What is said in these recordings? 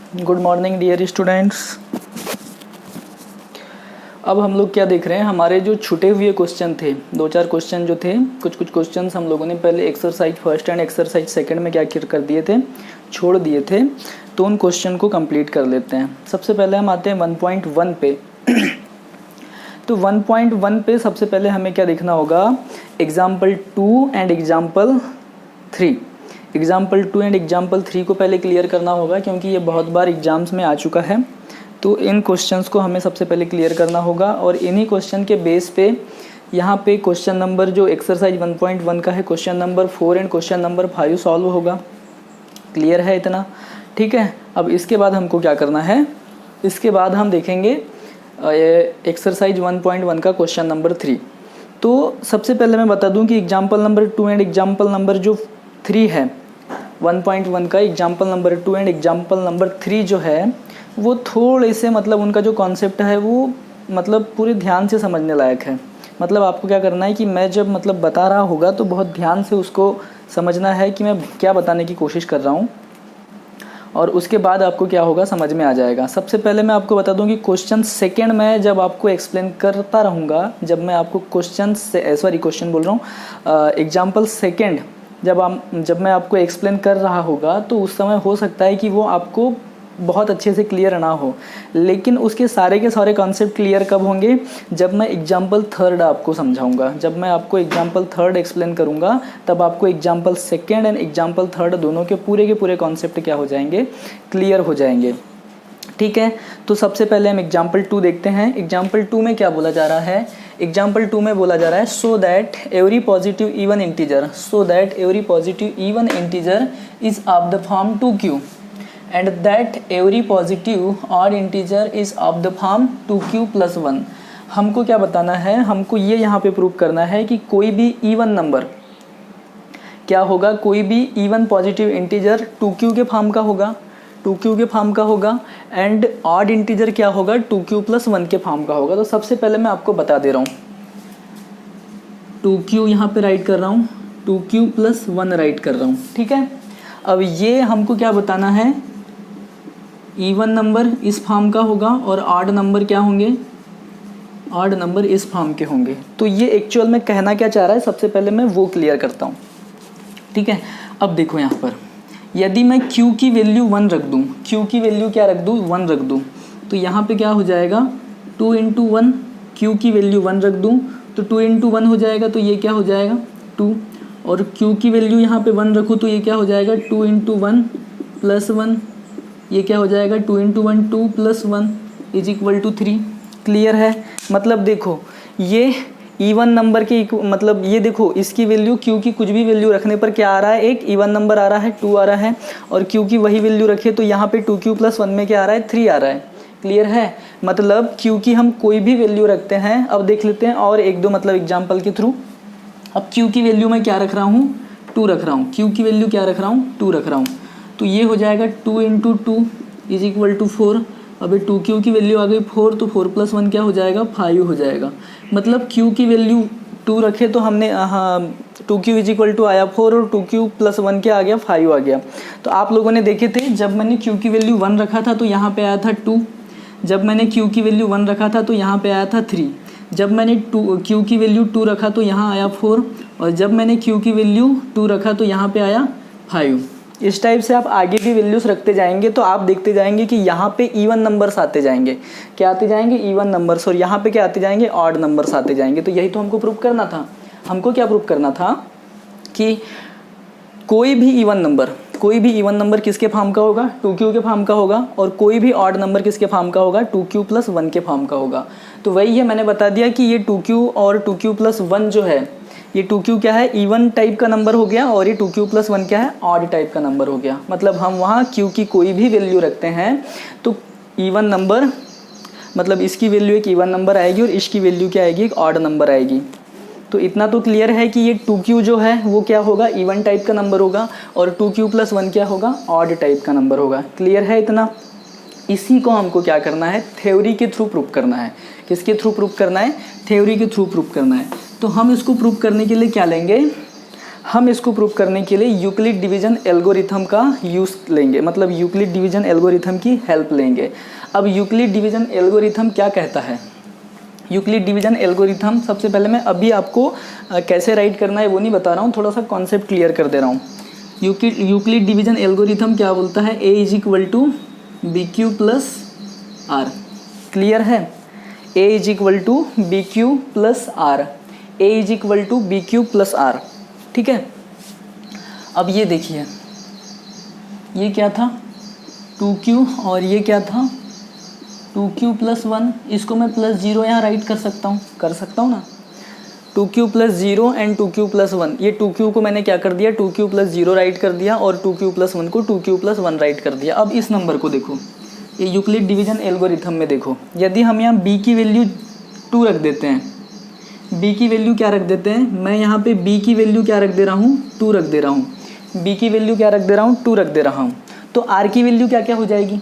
Good morning dear students. अब हम लोग क्या देख रहे हैं, हमारे जो छूटे हुए क्वेश्चन थे, 2-4 क्वेश्चन जो थे, कुछ क्वेश्चन हम लोगों ने पहले exercise first and exercise second में क्या कर दिए थे, छोड़ दिए थे। तो उन क्वेश्चन को कंप्लीट कर लेते हैं। सबसे पहले हम आते हैं 1.1 पे। तो 1.1 पे सबसे पहले हमें क्या देखना होगा, example 2 and example 3। Example 2 and example 3 को पहले क्लियर करना होगा, क्योंकि ये बहुत बार एग्जाम्स में आ चुका है। तो इन क्वेश्चंस को हमें सबसे पहले क्लियर करना होगा, और इन्हीं क्वेश्चन के बेस पे यहाँ पे क्वेश्चन नंबर जो एक्सरसाइज 1.1 का है, question number 4 and question number 5 solve होगा। क्लियर है इतना? ठीक है। अब इसके बाद हमको क्या करना है, इसके बाद हम देखेंगे एक्सरसाइज 1.1 का क्वेश्चन नंबर 3। तो सबसे पहले मैं बता दूं कि example number 2 and example number जो 3 है, 1.1 का example number 2 and example number 3 जो है, वो थोड़े से मतलब उनका जो कॉन्सेप्ट है वो मतलब पूरे ध्यान से समझने लायक है। मतलब आपको क्या करना है कि मैं जब मतलब बता रहा होगा तो बहुत ध्यान से उसको समझना है कि मैं क्या बताने की कोशिश कर रहा हूँ, और उसके बाद आपको क्या होगा, समझ में आ जाएगा। सबसे पहले मैं आपको बता दूं कि क्वेश्चन सेकंड में जब आपको एक्सप्लेन करता रहूँगा, जब मैं आपको क्वेश्चन बोल रहा हूँ, एग्जाम्पल सेकंड जब मैं आपको एक्सप्लेन कर रहा होगा, तो उस समय हो सकता है कि वो आपको बहुत अच्छे से क्लियर ना हो। लेकिन उसके सारे के सारे कॉन्सेप्ट क्लियर कब होंगे, जब मैं एग्जाम्पल थर्ड आपको समझाऊंगा। जब मैं आपको एग्जाम्पल थर्ड एक्सप्लेन करूंगा, तब आपको example second and example third दोनों के पूरे कॉन्सेप्ट क्या हो जाएंगे, क्लियर हो जाएंगे। ठीक है। तो सबसे पहले हम एग्जाम्पल 2 देखते हैं। एग्जाम्पल 2 में क्या बोला जा रहा है, एग्जाम्पल 2 में बोला जा रहा है so that every positive even integer is of the form 2q and that every positive odd integer is of the form 2q plus 1। हमको क्या बताना है, हमको ये यहाँ पे प्रूव करना है कि कोई भी इवन नंबर क्या होगा, कोई भी इवन पॉजिटिव इंटीजर 2q के फॉर्म का होगा, एंड ऑड इंटीजर क्या होगा, 2q plus 1 के फॉर्म का होगा। तो सबसे पहले मैं आपको बता दे रहा हूँ, 2q यहाँ पे राइट कर रहा हूँ, 2q plus 1 राइट कर रहा हूँ। ठीक है। अब ये हमको क्या बताना है, इवन नंबर इस फॉर्म का होगा और ऑड नंबर क्या होंगे, ऑड नंबर इस फॉर्म के होंगे। तो ये एक्चुअल में कहना क्या चाह रहा है, सबसे पहले मैं वो क्लियर करता हूँ। ठीक है। अब देखो यहाँ पर, यदि मैं q की वैल्यू 1 रख दूँ, q की वैल्यू क्या रख दूँ, 1 रख दूँ, तो यहाँ पे क्या हो जाएगा, 2 × 1। q की वैल्यू 1 रख दूँ तो 2 × 1 हो जाएगा, तो ये क्या हो जाएगा 2। और q की वैल्यू यहाँ पे 1 रखूँ तो ये क्या हो जाएगा 2 × 1 + 1, ये क्या हो जाएगा 2 × 1 2 + 1 = 3। क्लियर है? मतलब देखो ये इवन नंबर की मतलब ये देखो, इसकी वैल्यू q की कुछ भी वैल्यू रखने पर क्या आ रहा है, एक इवन नंबर आ रहा है 2 आ रहा है, और q की वही वैल्यू रखे तो यहाँ पे 2q + 1 में क्या आ रहा है, 3 आ रहा है। क्लियर है? मतलब q की हम कोई भी वैल्यू रखते हैं। अब देख लेते हैं और एक दो मतलब एग्जाम्पल के थ्रू। अब q की वैल्यू मैं क्या रख रहा हूँ, 2 रख रहा हूँ, q की वैल्यू क्या रख रहा हूँ, 2 रख रहा हूँ। तो ये हो जाएगा 2 × 2 = 4। अभी 2q की वैल्यू आ गई 4, तो 4 + 1 क्या हो जाएगा, 5 हो जाएगा। मतलब q की वैल्यू 2 रखे तो हमने 2q = आया 4 और 2q + 1 क्या आ गया, 5 आ गया। तो आप लोगों ने देखे थे, जब मैंने q की वैल्यू 1 रखा था तो यहाँ पे आया था 2, जब मैंने q की वैल्यू 1 रखा था तो यहाँ पे आया था 3, जब मैंने q की वैल्यू 2 रखा तो यहाँ आया 4, और जब मैंने q की वैल्यू 2 रखा तो यहाँ पे आया 5। इस टाइप से आप आगे भी वैल्यूज रखते जाएंगे तो आप देखते जाएंगे कि यहाँ पे इवन नंबर्स आते जाएंगे। क्या आते जाएंगे, इवन नंबर्स, और यहाँ पे क्या आते जाएंगे, ऑड नंबर्स आते जाएंगे। तो यही तो हमको प्रूव करना था। हमको क्या प्रूव करना था कि कोई भी इवन नंबर किसके फॉर्म का होगा, 2q के फॉर्म का होगा, और कोई भी ऑड नंबर किसके फॉर्म का होगा, 2q + 1 के फॉर्म का होगा। तो वही है, मैंने बता दिया कि ये 2q और 2q + 1 जो है, ये 2q क्या है, इवन टाइप का नंबर हो गया, और ये 2q + 1 क्या है, ऑड टाइप का नंबर हो गया। मतलब हम वहाँ q की कोई भी वैल्यू रखते हैं तो इवन नंबर, मतलब इसकी वैल्यू एक इवन नंबर आएगी और इसकी वैल्यू क्या आएगी, एक ऑड नंबर आएगी। तो इतना तो क्लियर है कि ये 2q जो है वो क्या होगा, इवन टाइप का नंबर होगा, और 2q + 1 क्या होगा, ऑड टाइप का नंबर होगा। क्लियर है इतना? इसी को हमको क्या करना है, थ्योरी के थ्रू प्रूफ करना है। किसके थ्रू प्रूफ करना है, थ्योरी के थ्रू प्रूफ करना है। तो हम इसको प्रूफ करने के लिए क्या लेंगे, हम इसको प्रूव करने के लिए यूक्लिड डिवीजन एल्गोरिथम का यूज़ लेंगे, मतलब यूक्लिड डिवीजन एल्गोरिथम की हेल्प लेंगे। अब यूक्लिड डिवीजन एल्गोरिथम क्या कहता है? यूक्लिड डिवीजन एल्गोरिथम सबसे पहले मैं अभी आपको कैसे राइट करना है वो नहीं बता रहा हूँ, थोड़ा सा कॉन्सेप्ट क्लियर कर दे रहा हूँ। यूक्लिड डिवीजन एल्गोरिथम क्या बोलता है? A is equal to b q plus r. Clear है? A is equal to b q plus r, a is equal to b q plus r. ठीक है, अब ये देखिए, ये क्या था? 2q और ये क्या था? 2q plus 1। इसको मैं प्लस 0 यहाँ राइट कर सकता हूँ ना। 2q plus 0 and 2q plus 1। ये 2q को मैंने क्या कर दिया? 2q प्लस 0 राइट कर दिया और 2q प्लस 1 को 2q प्लस 1 राइट कर दिया। अब इस नंबर को देखो, ये यूक्लिड डिवीजन एल्गोरिथम में देखो, यदि हम यहाँ b की वैल्यू 2 रख देते हैं, b की वैल्यू क्या रख देते हैं? मैं यहाँ पे b की वैल्यू क्या रख दे रहा हूँ? 2 रख दे रहा हूँ। b की वैल्यू क्या रख दे रहा हूँ? 2 रख दे रहा हूँ। तो r की वैल्यू क्या क्या हो जाएगी?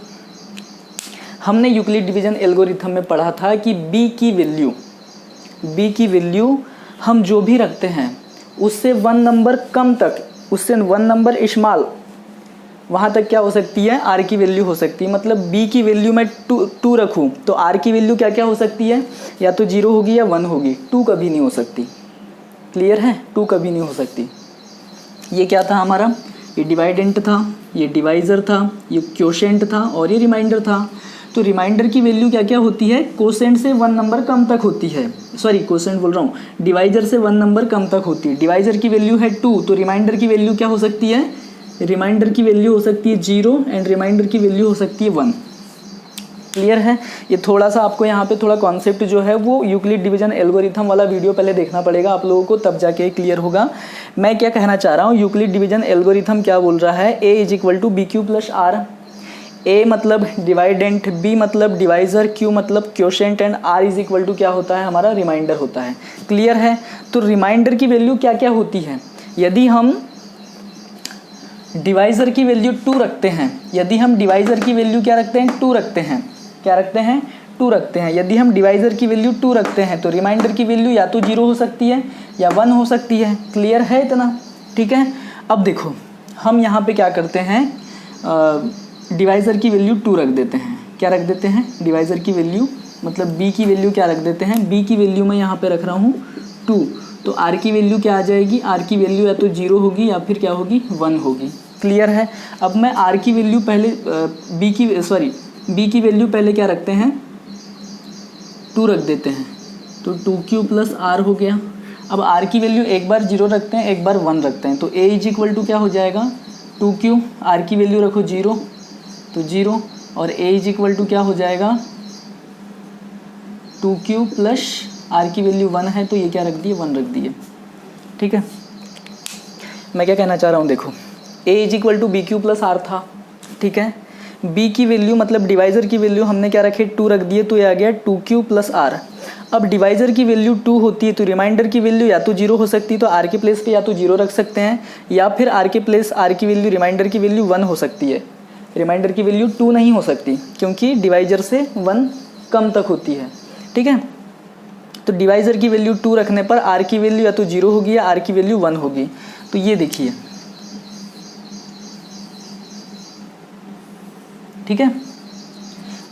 हमने यूक्लिड डिवीजन एल्गोरिथम में पढ़ा था कि b की वैल्यू हम जो भी रखते हैं उससे 1 नंबर कम तक, उससे 1 नंबर स्मॉल, वहाँ तक क्या हो सकती है? r की वैल्यू हो सकती है। मतलब b की वैल्यू मैं 2 रखूँ तो r की वैल्यू क्या क्या हो सकती है? या तो 0 होगी या 1 होगी, 2 कभी नहीं हो सकती। क्लियर है? 2 कभी नहीं हो सकती। ये क्या था हमारा? ये डिवाइडेंट था, ये डिवाइज़र था, ये क्वोशेंट था और ये रिमाइंडर था। तो रिमाइंडर की वैल्यू क्या क्या होती है? कोसेंट से 1 नंबर कम तक होती है। सॉरी, कोसेंट बोल रहा हूँ, डिवाइजर से 1 नंबर कम तक होती है। डिवाइजर की वैल्यू है 2, तो रिमाइंडर की वैल्यू क्या हो सकती है? रिमाइंडर की वैल्यू हो सकती है 0 एंड रिमाइंडर की वैल्यू हो सकती है 1। क्लियर है? ये थोड़ा सा आपको यहाँ पे थोड़ा कॉन्सेप्ट जो है वो यूक्लिड डिवीजन एल्गोरिथम वाला वीडियो पहले देखना पड़ेगा आप लोगों को, तब जाके क्लियर होगा। मैं क्या कहना चाह रहा हूँ, यूक्लिड डिवीजन एल्गोरिथम क्या बोल रहा है? A is equal to b q plus r. A मतलब डिवाइडेंट, बी मतलब डिवाइजर, क्यू मतलब quotient and r is equal to क्या होता है? हमारा रिमाइंडर होता है। क्लियर है? तो रिमाइंडर की वैल्यू क्या क्या होती है? यदि हम डिवाइजर की वैल्यू 2 रखते हैं, यदि हम डिवाइजर की वैल्यू क्या रखते हैं? 2 रखते हैं। क्या रखते हैं? 2 रखते हैं। यदि हम डिवाइजर की वैल्यू 2 रखते हैं तो रिमाइंडर की वैल्यू या तो 0 हो सकती है या 1 हो सकती है। क्लियर है इतना? ठीक है, अब देखो हम यहाँ पे क्या करते हैं, डिवाइज़र की वैल्यू 2 रख देते हैं। क्या रख देते हैं? डिवाइज़र की वैल्यू मतलब b की वैल्यू क्या रख देते हैं? b की वैल्यू मैं यहाँ पे रख रहा हूँ 2, तो r की वैल्यू क्या आ जाएगी? r की वैल्यू या तो 0 होगी या फिर क्या होगी? 1 होगी। क्लियर है? अब मैं r की वैल्यू पहले b की वैल्यू पहले क्या रखते हैं? 2 रख देते हैं, तो 2q प्लस r हो गया। अब r की वैल्यू एक बार 0 रखते हैं, एक बार 1 रखते हैं, तो a इज इक्वल टू क्या हो जाएगा? 2q, r की वैल्यू रखो 0 तो 0 और a इज इक्वल टू क्या हो जाएगा? 2q प्लस r की वैल्यू 1 है तो ये क्या रख दिए? 1 रख दिए। ठीक है, मैं क्या कहना चाह रहा हूँ, देखो a is equal to b q plus r था। ठीक है, b की वैल्यू मतलब डिवाइज़र की वैल्यू हमने क्या रखे? 2 रख दिए, तो ये आ गया 2q प्लस आर। अब डिवाइज़र की वैल्यू 2 होती है तो रिमाइंडर की वैल्यू या तो 0 हो सकती है, तो r के प्लेस पे या तो 0 रख सकते हैं, या फिर r के प्लेस r की वैल्यू रिमाइंडर की वैल्यू 1 हो सकती है। रिमाइंडर की वैल्यू 2 नहीं हो सकती क्योंकि डिवाइज़र से 1 कम तक होती है। ठीक है, तो डिवाइज़र की वैल्यू 2 रखने पर r की वैल्यू या तो 0 होगी या r की वैल्यू 1 होगी। तो ये देखिए, ठीक है,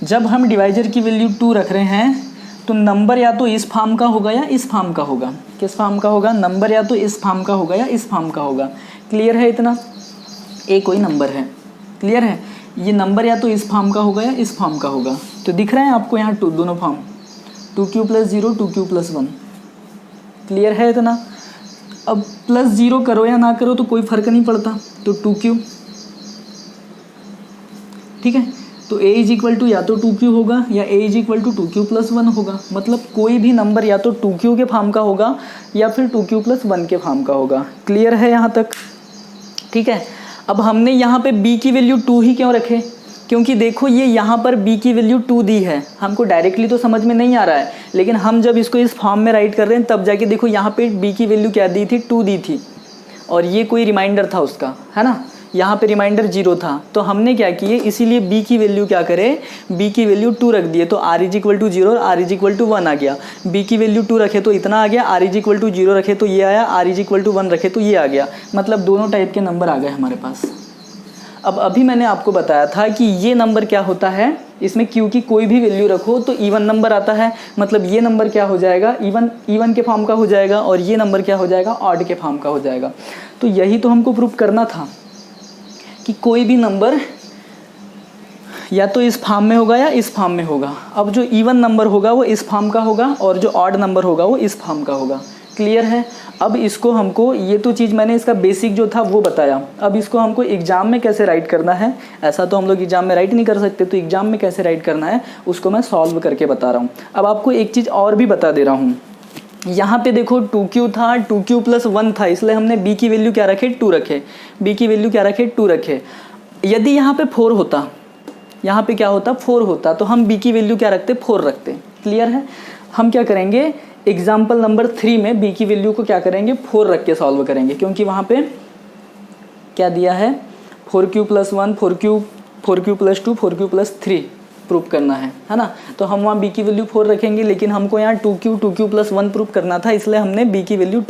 जब हम डिवाइज़र की वैल्यू 2 रख रहे हैं तो नंबर या तो इस फॉर्म का होगा या इस फॉर्म का होगा। किस फॉर्म का होगा? नंबर या तो इस फॉर्म का होगा या इस फॉर्म का होगा। क्लियर है इतना? ए कोई नंबर है, क्लियर है, ये नंबर या तो इस फॉर्म का होगा या इस फॉर्म का होगा। तो दिख रहे हैं आपको यहाँ दोनों form, 2q plus 0, 2q plus 1। Clear है इतना? अब प्लस 0 करो या ना करो तो कोई फ़र्क नहीं पड़ता, तो 2q। ठीक है, तो a इज इक्वल टू या तो 2q होगा या a is equal to 2q plus 1 होगा। मतलब कोई भी नंबर या तो 2q के फॉर्म का होगा या फिर 2q प्लस 1 के फॉर्म का होगा। क्लियर है यहाँ तक? ठीक है, अब हमने यहाँ पे b की वैल्यू 2 ही क्यों रखे? क्योंकि देखो ये यहाँ पर b की वैल्यू 2 दी है, हमको डायरेक्टली तो समझ में नहीं आ रहा है, लेकिन हम जब इसको इस फॉर्म में राइट कर रहे हैं तब जाके देखो यहाँ पे b की वैल्यू क्या दी थी? 2 दी थी, और ये कोई रिमाइंडर था उसका, है ना। यहाँ पे रिमाइंडर 0 था, तो हमने क्या किए, इसीलिए b की वैल्यू क्या करें, b की वैल्यू 2 रख दिए, तो r इज इक्वल टू 0 और r इज इक्वल टू 1 आ गया। b की वैल्यू 2 रखे तो इतना आ गया, r इज इक्वल टू 0 रखे तो ये आया, r इज इक्वल टू 1 रखे तो ये आ गया। मतलब दोनों टाइप के नंबर आ गए हमारे पास। अब अभी मैंने आपको बताया था कि ये नंबर क्या होता है, इसमें q की कोई भी वैल्यू रखो तो इवन नंबर आता है। मतलब ये नंबर क्या हो जाएगा, इवन के फॉर्म का हो जाएगा, और ये नंबर क्या हो जाएगा, ऑड के फॉर्म का हो जाएगा। तो यही तो हमको प्रूव करना था कि कोई भी नंबर या तो इस फॉर्म में होगा या इस फॉर्म में होगा। अब जो इवन नंबर होगा वो इस फॉर्म का होगा और जो ऑड नंबर होगा वो इस फॉर्म का होगा। क्लियर है। अब इसको हमको, ये तो चीज़ मैंने इसका बेसिक जो था वो बताया, अब इसको हमको एग्जाम में कैसे राइट करना है, ऐसा तो हम लोग एग्जाम में राइट नहीं कर सकते, तो एग्जाम में कैसे राइट करना है उसको मैं सॉल्व करके बता रहा हूँ। अब आपको एक चीज़ और भी बता दे रहा हूँ, यहाँ पे देखो 2q था, 2q प्लस 1 था, इसलिए हमने b की वैल्यू क्या रखे, 2 रखे, b की वैल्यू क्या रखे, 2 रखे। यदि यहाँ पे 4 होता, यहाँ पे क्या होता, 4 होता, तो हम b की वैल्यू क्या रखते, 4 रखते। क्लियर है। हम क्या करेंगे, एग्जाम्पल नंबर 3 में b की वैल्यू को क्या करेंगे, 4 रख के सॉल्व करेंगे, क्योंकि वहाँ पे क्या दिया है, 4q plus 1, 4q plus 2, 4q plus 3 proof करना है ना। तो हम वहाँ b की वैल्यू 4 रखेंगे, लेकिन हमको यहाँ 2q प्लस 1 प्रूफ करना था, इसलिए हमने b की वैल्यू 2